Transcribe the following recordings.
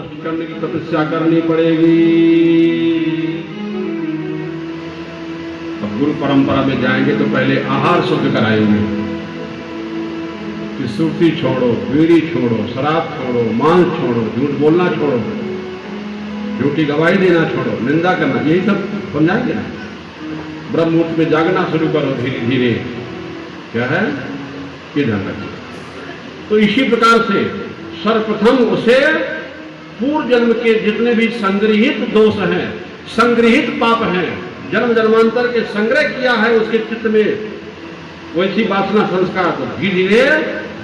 नष्ट करने की तपस्या करनी पड़ेगी। अब गुरु परंपरा में जाएंगे तो पहले आहार शुद्ध कराएंगे कि सुर्ती छोड़ो, बीड़ी छोड़ो, शराब छोड़ो, मांस छोड़ो, झूठ बोलना छोड़ो, झूठी गवाही देना छोड़ो, निंदा करना, यही सब समझाएंगे ना। ब्रह्म मुहूर्त में जागना शुरू करो धीरे धीरे, क्या है ये ध्यान रखिए। तो इसी प्रकार से सर्वप्रथम उसे पूर्व जन्म के जितने भी संग्रहित दोष हैं, संग्रहित पाप हैं, जन्म जन्मांतर के संग्रह किया है उसके चित्त में वैसी वासना संस्कार, तो धीरे धीरे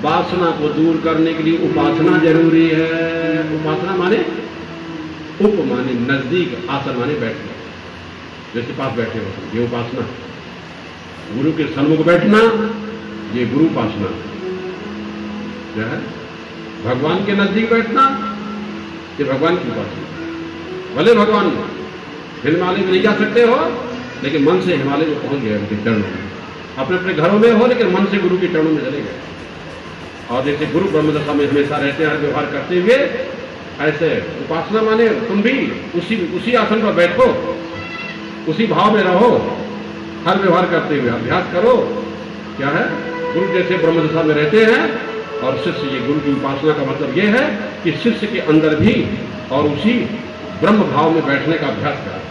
वासना को दूर करने के लिए उपासना जरूरी है। उपासना माने उप माने नजदीक, आसन माने बैठना, जैसे पास बैठे हो ये उपासना। गुरु के सन्मुख बैठना ये गुरु उपासना क्या है। भगवान के नजदीक बैठना ये भगवान की उपासना। भले भगवान हिमालय में नहीं जा सकते हो लेकिन मन से हिमालय में पहुंच गए उनके चरणों में। अपने अपने घरों में हो लेकिन मन से गुरु के चरणों में चले गए। और जैसे गुरु ब्रह्मदशा में हमेशा रहते हैं व्यवहार करते हुए, ऐसे उपासना माने तुम भी उसी आसन पर बैठो, उसी भाव में रहो, हर व्यवहार करते हुए अभ्यास करो। क्या है गुरु जैसे ब्रह्मदशा में रहते हैं और शिष्य, ये गुरु की उपासना का मतलब ये है कि शिष्य के अंदर भी और उसी ब्रह्म भाव में बैठने का अभ्यास करें,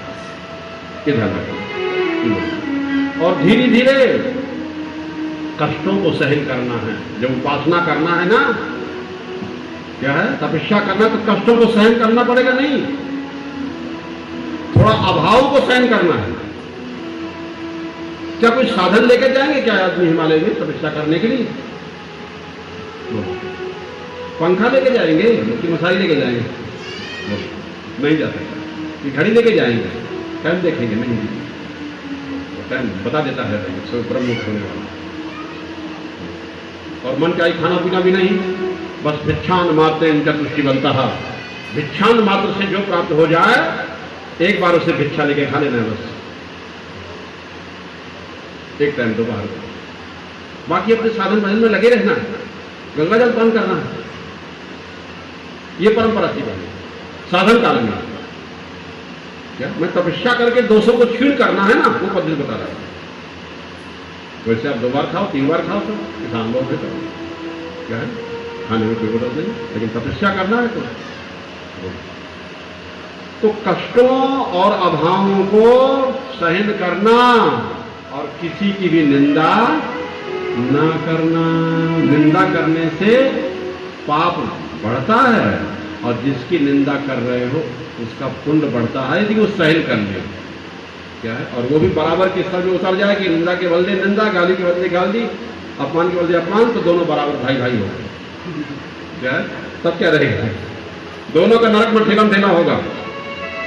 ये ध्यान रखें। और धीरे धीरे कष्टों को सहन करना है। जब उपासना करना है ना, क्या है तपस्या करना, तो कष्टों को सहन करना पड़ेगा, नहीं थोड़ा अभाव को सहन करना है। क्या कोई साधन लेकर जाएंगे क्या आदमी हिमालय में तपस्या करने के लिए? पंखा लेके जाएंगे कि मसाई लेके जाएंगे? नहीं जा सकता। घड़ी लेके जाएंगे, टाइम देखेंगे? नहीं, टाइम बता देता है ब्रह्म होने वाला। और मन का ही खाना पीना भी नहीं, बस भिक्षान मारते इनका तुष्टि बनता है। भिक्षान मात्र से जो प्राप्त हो जाए एक बार उसे भिक्षा लेके खा लेना है, बस एक टाइम दोपहर को। बाकी अपने साधन भजन में लगे रहना है, गंगा जल पान करना है, ये परंपरा थी पहले साधन काल में। क्या मैं तपस्या करके दोषों को क्षीण करना है ना, वो पद्धति बता रहा है। वैसे आप 2 बार खाओ 3 बार खाओ तो किसान लोग है, क्या है खाने में कोई मदद नहीं, लेकिन तपस्या करना है तो कष्टों और अभावों को सहन करना और किसी की भी निंदा ना करना। निंदा करने से पाप बढ़ता है और जिसकी निंदा कर रहे हो उसका पुण्य बढ़ता है यदि वो सहन कर ले। क्या है, और वो भी बराबर के स्तर में उतर जाए कि निंदा के बदले निंदा, गाली के बदले गाली, अपमान के बदले अपमान, तो दोनों बराबर भाई भाई हो गए। क्या है, तब क्या रहेगा? दोनों का नरक में ठेलम ठेला होगा।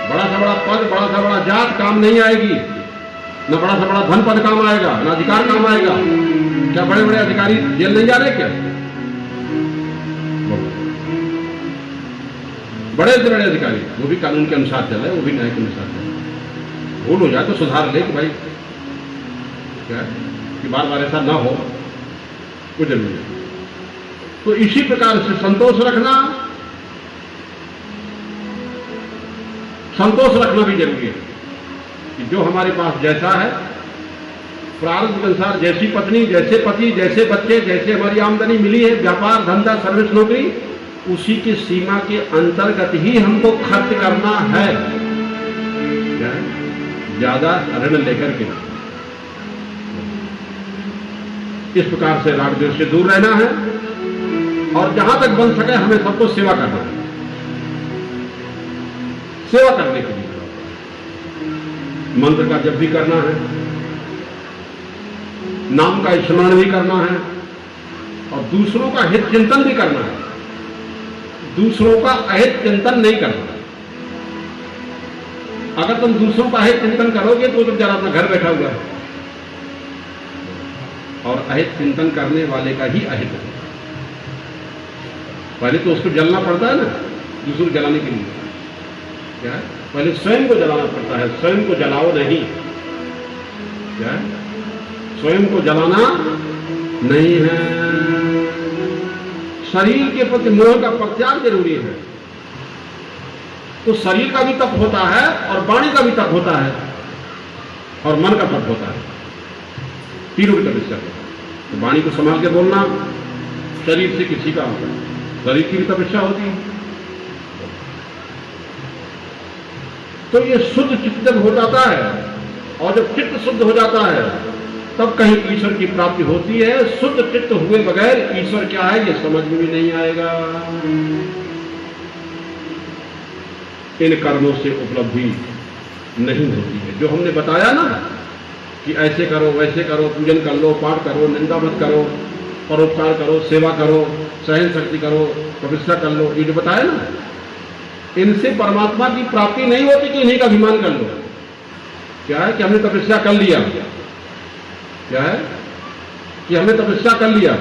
बड़ा सा बड़ा पद, बड़ा सा बड़ा जात काम नहीं आएगी, न बड़ा सा बड़ा धन पद काम आएगा, न अधिकार काम आएगा। क्या बड़े बड़े अधिकारी जेल नहीं जा रहे क्या? बड़े से बड़े अधिकारी वो भी कानून के अनुसार चल रहे, वो भी न्याय के अनुसार चल रहे। भूल हो जाए तो सुधार ले कि भाई क्या कि बार बार ऐसा ना हो, वो जरूरी है। तो इसी प्रकार से संतोष रखना भी जरूरी है कि जो हमारे पास जैसा है प्रारब्ध के अनुसार, जैसी पत्नी, जैसे पति, जैसे बच्चे, जैसे हमारी आमदनी मिली है, व्यापार धंधा सर्विस नौकरी, उसी की सीमा के अंतर्गत ही हमको खर्च करना है। ज्यादा ऋण लेकर के। इस प्रकार से राग द्वेष से दूर रहना है और जहां तक बन सके हमें सबको सेवा करना है। सेवा करने के लिए मंत्र का जप भी करना है, नाम का स्मरण भी करना है और दूसरों का हित चिंतन भी करना है। दूसरों का अहित चिंतन नहीं करना। अगर तुम दूसरों का अहित चिंतन करोगे तो तुम जरा अपना घर बैठा हुआ है, और अहित चिंतन करने वाले का ही अहित है। पहले तो उसको जलना पड़ता है ना, दूसरों को जलाने के लिए। क्या है, पहले स्वयं को जलाना पड़ता है, स्वयं को जलाओ नहीं। क्या है, स्वयं को जलाना नहीं है। शरीर के प्रति मोह का परित्याग जरूरी है। तो शरीर का भी तप होता है और वाणी का भी तप होता है और मन का तप होता है, तीनों की तपस्या होता है। तो वाणी को संभाल के बोलना शरीर से किसी का होता है, शरीर की भी तपस्या होती है। तो ये शुद्ध चित्त जब हो जाता है और जब चित्त शुद्ध हो जाता है तब कहीं ईश्वर की प्राप्ति होती है। शुद्ध चित्त हुए बगैर ईश्वर क्या है ये समझ में भी नहीं आएगा। इन कर्मों से उपलब्धि नहीं होती है। जो हमने बताया ना कि ऐसे करो वैसे करो, पूजन कर लो, पाठ करो, निंदा मत करो, परोपकार करो, सेवा करो, सहन शक्ति करो, तपस्या कर लो, ये जो बताया ना, इनसे परमात्मा की प्राप्ति नहीं होती कि इन्हीं का अभिमान कर लो। क्या है कि हमने तपस्या कर लिया, क्या है कि हमने तपस्या कर लिया।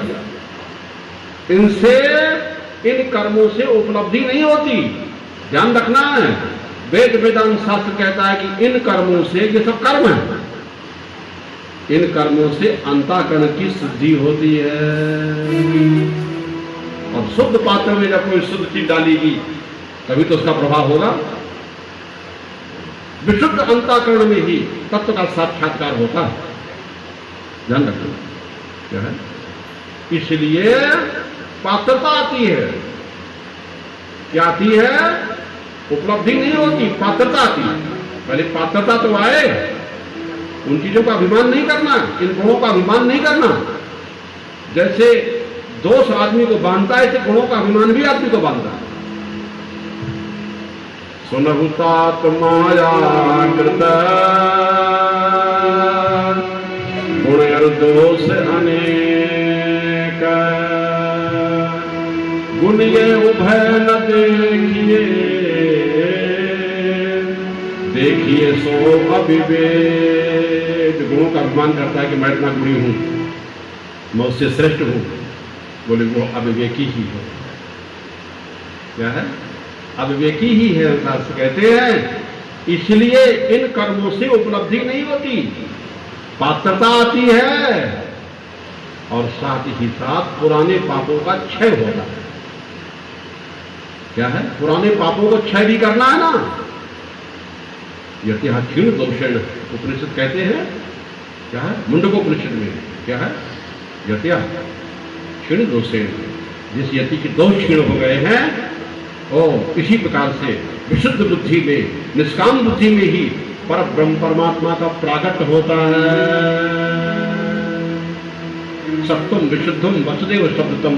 इनसे, इन कर्मों से उपलब्धि नहीं होती, ध्यान रखना है। वेद वेदांत शास्त्र कहता है कि इन कर्मों से, ये सब कर्म है, इन कर्मों से अंतःकरण की शुद्धि होती है। और शुद्ध पात्र में जब कोई शुद्ध चीज डालेगी तभी तो उसका प्रभाव होगा। विशुद्ध अंतःकरण में ही तत्व का साक्षात्कार होता है, ध्यान रखना। क्या है, इसलिए पात्रता आती है। क्या आती है? उपलब्धि नहीं होती, पात्रता आती है। पहले पात्रता तो आए, उन चीजों का अभिमान नहीं करना, इन गुणों का अभिमान नहीं करना। जैसे दोष आदमी को बांधता है, ऐसे गुणों का अभिमान भी आदमी को बांधता है। सुनहुतात माया कृत गुण दोष अनेक, गुण ये उभय न देखिए, देखिए सो अविवेक। गुणों का अभिमान करता है कि मैं इतना गुणी हूं, मैं उससे श्रेष्ठ हूं, बोले वो अविवेकी ही है। क्या है? अविवेकी ही है, शास्त्र कहते हैं। इसलिए इन कर्मों से उपलब्धि नहीं होती, पात्रता आती है और साथ ही साथ पुराने पापों का क्षय होता है। क्या है? पुराने पापों को क्षय भी करना है ना। यत्या क्षीण दोषेण उपनिषद कहते हैं। क्या है? मुंडकोपनिषद में क्या है? यत्या क्षीण दोषेण, जिस यति के दोष क्षीण हो गए हैं, और इसी प्रकार से विशुद्ध बुद्धि में, निष्काम बुद्धि में ही पर ब्रह्म परमात्मा का प्रागट होता है। सत्वम विशुद्धम वसुदेव शब्दतम,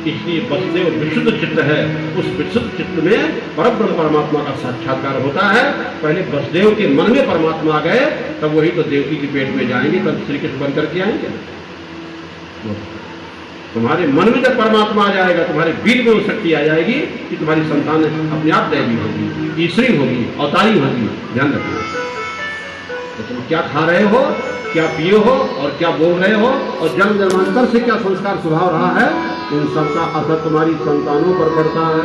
इसलिए वसुदेव विशुद्ध चित्त है। उस विशुद्ध चित्त में परब्रह्म परमात्मा का साक्षात्कार होता है। पहले वसुदेव के मन में परमात्मा आ गए, तब वही तो देवकी के पेट में जाएंगे, तब श्री कृष्ण बन करके आएंगे। तुम्हारे मन में जब परमात्मा आ जाएगा, तुम्हारे वीर में वो शक्ति आ जाएगी कि तुम्हारी संतान अपने आप दैवी होगी, ईश्वरी होगी, अवतारी होगी। ध्यान रखना। तो तुम क्या खा रहे हो, क्या पिए हो और क्या बोल रहे हो, और जन्म जन्मांतर से क्या संस्कार स्वभाव रहा है, इन सबका असर तुम्हारी संतानों पर पड़ता है।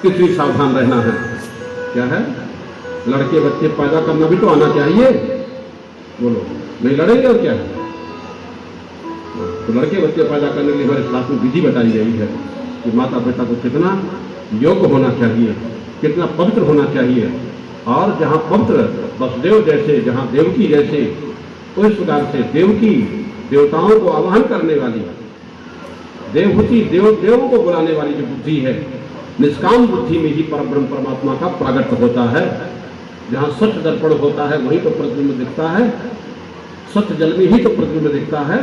कितनी सावधान रहना है। क्या है? लड़के बच्चे पैदा करना भी तो आना चाहिए। बोलो, नहीं लड़ेंगे और क्या है? तो लड़के बच्चे पैदा करने के लिए हमारे शास्त्र में विधि बताई गई है कि माता पिता को कितना योग्य होना चाहिए, कितना पवित्र होना चाहिए। और जहाँ पवित्र वसुदेव जैसे, जहाँ देवकी जैसे, उस प्रकार से देवकी देवताओं को आवाहन करने वाली, देवहूति देवों को बुलाने वाली जो बुद्धि है, निष्काम बुद्धि में ही परब्रह्म परमात्मा का प्रागट्य होता है। जहाँ स्वच्छ दर्पण होता है वहीं तो प्रतिबिंब दिखता है, स्वच्छ जल में ही तो प्रतिबिंब दिखता है।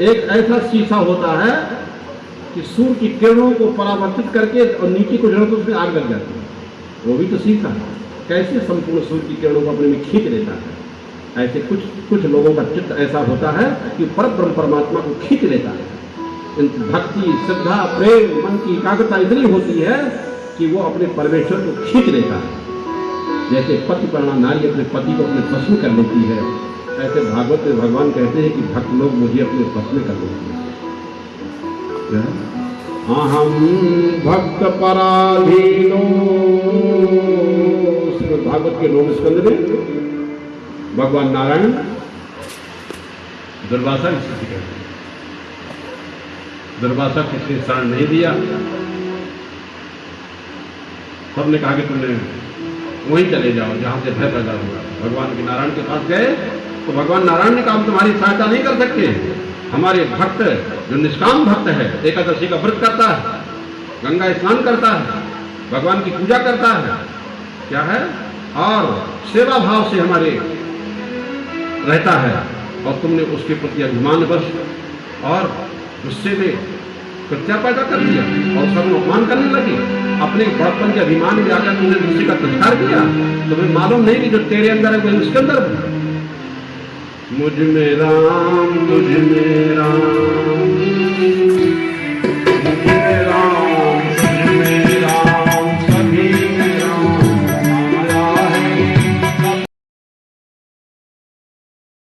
एक ऐसा शीशा होता है कि सूर्य की किरणों को परावर्तित करके और नीचे को जड़ो तो उसमें आग लग जाती है, वो भी तो शीशा है। कैसे संपूर्ण सूर्य की किरणों को अपने में खींच लेता है, ऐसे कुछ लोगों का चित्त ऐसा होता है कि परब्रह्म परमात्मा को खींच लेता है। भक्ति, श्रद्धा, प्रेम, मन की एकाग्रता इतनी होती है कि वो अपने परमेश्वर को खींच लेता है। जैसे पतिपर्णा नारी अपने पति को अपने वश में कर लेती है, ऐसे भागवत में भगवान कहते हैं कि भक्त लोग मुझे अपने वश में कर लेते हैं। अहम भक्त पराधीनो, भागवत के 9वें स्कंद में भगवान नारायण दुर्वासा की स्थिति कहते हैं। दुर्वासा किसी ने शरण नहीं दिया, सबने कहा कि तुमने वहीं चले जाओ जहां से भय पैदा हुआ। भगवान के नारायण के पास गए तो भगवान नारायण ने कहा हम तुम्हारी सहायता नहीं कर सकते। हमारे भक्त जो निष्काम भक्त है, एकादशी का व्रत करता है, गंगा स्नान करता है, भगवान की पूजा करता है, क्या है, और सेवा भाव से हमारे रहता है, और तुमने उसके प्रति अभिमान बस और गुस्से में प्रत्या पैदा कर दिया और सब अपमान करने लगे। अपने बड़पन के अभिमान में आकर तुमने दूसरे का तिरस्कार किया। तुम्हें मालूम नहीं कि जो तेरे अंदर है वो उसके अंदर है। मुझ में राम, मुझ में राम,